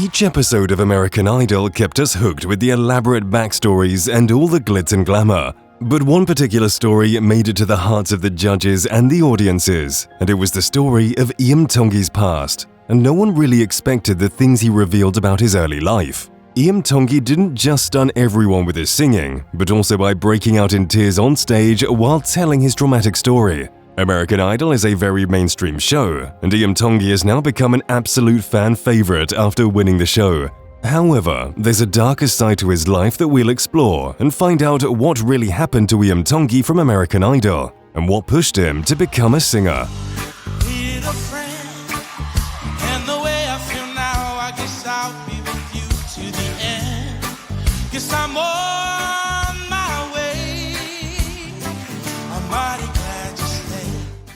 Each episode of American Idol kept us hooked with the elaborate backstories and all the glitz and glamour. But one particular story made it to the hearts of the judges and the audiences, and it was the story of Iam Tongi's past. And no one really expected the things he revealed about his early life. Iam Tongi didn't just stun everyone with his singing, but also by breaking out in tears on stage while telling his dramatic story. American Idol is a very mainstream show, and Iam Tongi has now become an absolute fan favorite after winning the show. However, there's a darker side to his life that we'll explore and find out what really happened to Iam Tongi from American Idol and what pushed him to become a singer.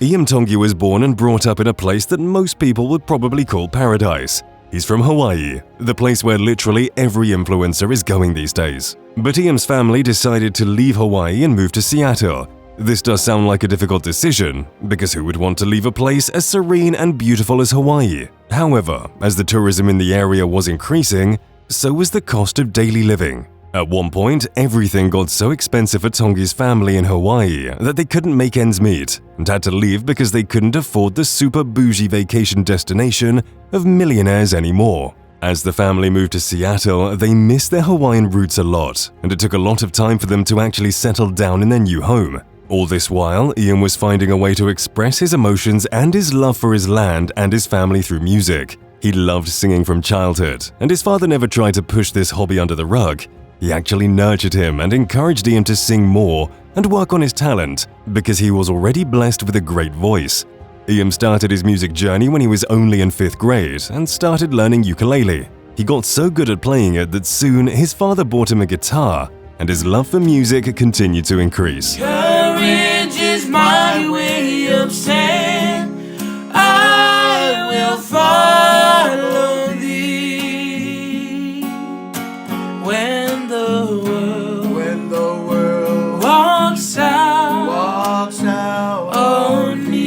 Iam Tongi was born and brought up in a place that most people would probably call paradise. He's from Hawaii, the place where literally every influencer is going these days. But Iam's family decided to leave Hawaii and move to Seattle. This does sound like a difficult decision, because who would want to leave a place as serene and beautiful as Hawaii? However, as the tourism in the area was increasing, so was the cost of daily living. At one point, everything got so expensive for Tongi's family in Hawaii that they couldn't make ends meet and had to leave because they couldn't afford the super bougie vacation destination of millionaires anymore. As the family moved to Seattle, they missed their Hawaiian roots a lot, and it took a lot of time for them to actually settle down in their new home. All this while, Iam was finding a way to express his emotions and his love for his land and his family through music. He loved singing from childhood, and his father never tried to push this hobby under the rug. He actually nurtured him and encouraged Iam to sing more and work on his talent because he was already blessed with a great voice. Iam started his music journey when he was only in 5th grade and started learning ukulele. He got so good at playing it that soon his father bought him a guitar, and his love for music continued to increase. Courage is my way of saying I will follow thee when the world walks out on me.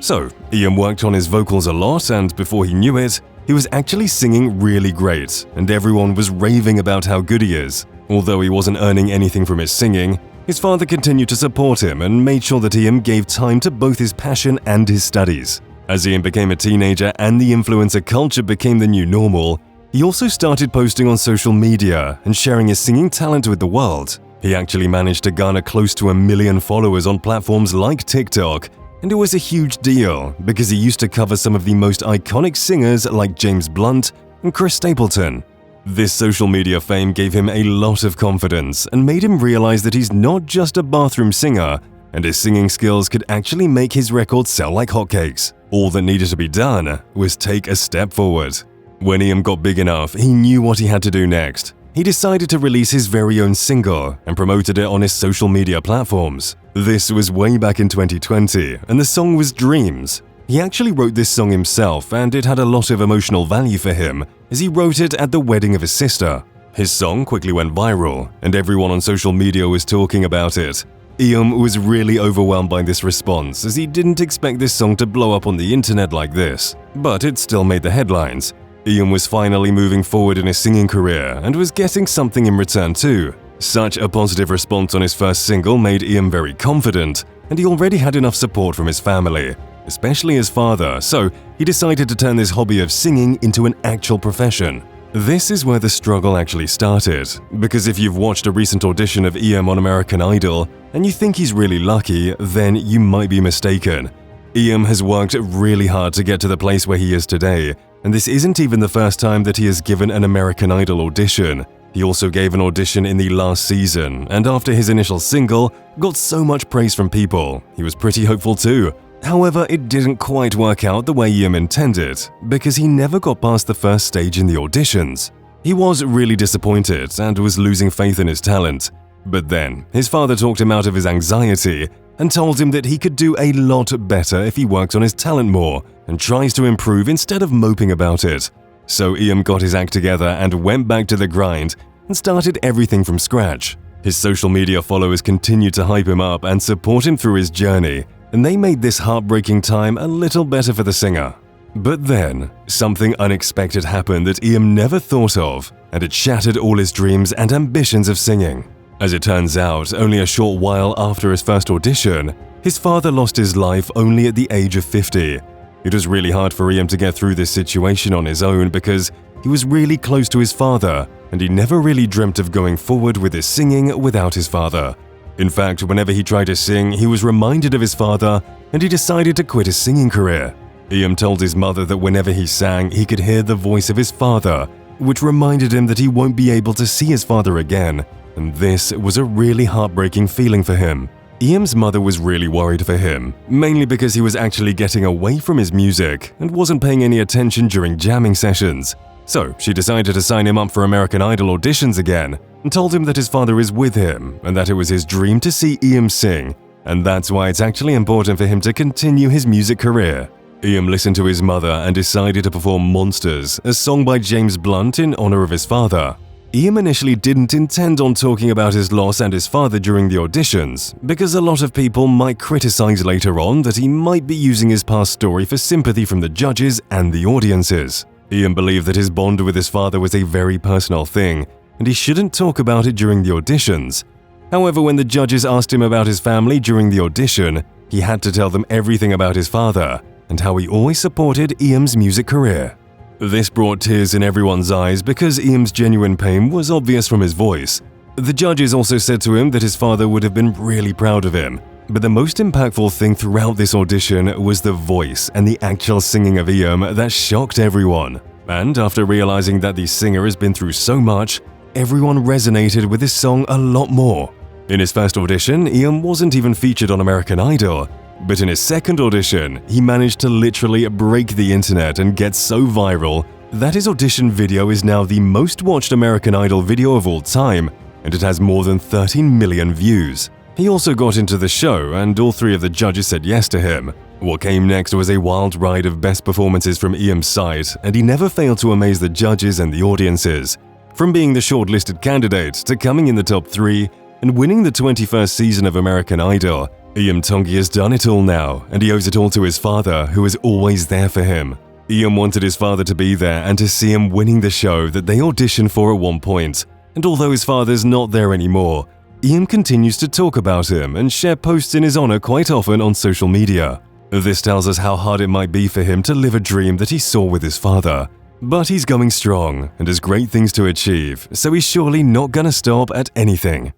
So, Iam worked on his vocals a lot, and before he knew it, he was actually singing really great, and everyone was raving about how good he is. Although he wasn't earning anything from his singing, his father continued to support him and made sure that Iam gave time to both his passion and his studies. As Iam became a teenager and the influencer culture became the new normal, he also started posting on social media and sharing his singing talent with the world. He actually managed to garner close to 1 million followers on platforms like TikTok, and it was a huge deal because he used to cover some of the most iconic singers like James Blunt and Chris Stapleton. This social media fame gave him a lot of confidence and made him realize that he's not just a bathroom singer, and his singing skills could actually make his record sell like hotcakes. All that needed to be done was take a step forward. When Iam got big enough, he knew what he had to do next. He decided to release his very own single and promoted it on his social media platforms. This was way back in 2020, and the song was Dreams. He actually wrote this song himself, and it had a lot of emotional value for him, as he wrote it at the wedding of his sister. His song quickly went viral, and everyone on social media was talking about it. Iam was really overwhelmed by this response, as he didn't expect this song to blow up on the internet like this, but it still made the headlines. Iam was finally moving forward in his singing career and was getting something in return too. Such a positive response on his first single made Iam very confident, and he already had enough support from his family, especially his father, so he decided to turn this hobby of singing into an actual profession. This is where the struggle actually started, because if you've watched a recent audition of Iam on American Idol and you think he's really lucky, then you might be mistaken. Iam has worked really hard to get to the place where he is today, and this isn't even the first time that he has given an American Idol audition. He also gave an audition in the last season, and after his initial single got so much praise from people, he was pretty hopeful too. However, it didn't quite work out the way Iam intended, because he never got past the first stage in the auditions. He was really disappointed and was losing faith in his talent. But then, his father talked him out of his anxiety and told him that he could do a lot better if he worked on his talent more and tries to improve instead of moping about it. So Iam got his act together and went back to the grind and started everything from scratch. His social media followers continued to hype him up and support him through his journey, and they made this heartbreaking time a little better for the singer. But then, something unexpected happened that Iam never thought of, and it shattered all his dreams and ambitions of singing. As it turns out, only a short while after his first audition, his father lost his life only at the age of 50. It was really hard for Iam to get through this situation on his own because he was really close to his father, and he never really dreamt of going forward with his singing without his father. In fact, whenever he tried to sing, he was reminded of his father, and he decided to quit his singing career. Iam told his mother that whenever he sang, he could hear the voice of his father, which reminded him that he won't be able to see his father again, and this was a really heartbreaking feeling for him. Iam's mother was really worried for him, mainly because he was actually getting away from his music and wasn't paying any attention during jamming sessions. So she decided to sign him up for American Idol auditions again and told him that his father is with him and that it was his dream to see Iam sing, and that's why it's actually important for him to continue his music career. Iam listened to his mother and decided to perform Monsters, a song by James Blunt in honor of his father. Iam initially didn't intend on talking about his loss and his father during the auditions, because a lot of people might criticize later on that he might be using his past story for sympathy from the judges and the audiences. Iam believed that his bond with his father was a very personal thing, and he shouldn't talk about it during the auditions. However, when the judges asked him about his family during the audition, he had to tell them everything about his father and how he always supported Iam's music career. This brought tears in everyone's eyes because Iam's genuine pain was obvious from his voice. The judges also said to him that his father would have been really proud of him. But the most impactful thing throughout this audition was the voice and the actual singing of Iam that shocked everyone. And after realizing that the singer has been through so much, everyone resonated with his song a lot more. In his first audition, Iam wasn't even featured on American Idol. But in his second audition, he managed to literally break the internet and get so viral that his audition video is now the most watched American Idol video of all time, and it has more than 13 million views. He also got into the show, and all three of the judges said yes to him. What came next was a wild ride of best performances from Iam's side, and he never failed to amaze the judges and the audiences. From being the shortlisted candidate to coming in the top 3 and winning the 21st season of American Idol, Iam Tongi has done it all now, and he owes it all to his father, who was always there for him. Iam wanted his father to be there and to see him winning the show that they auditioned for at one point, and although his father's not there anymore, Iam continues to talk about him and share posts in his honor quite often on social media. This tells us how hard it might be for him to live a dream that he saw with his father. But he's going strong and has great things to achieve, so he's surely not gonna stop at anything.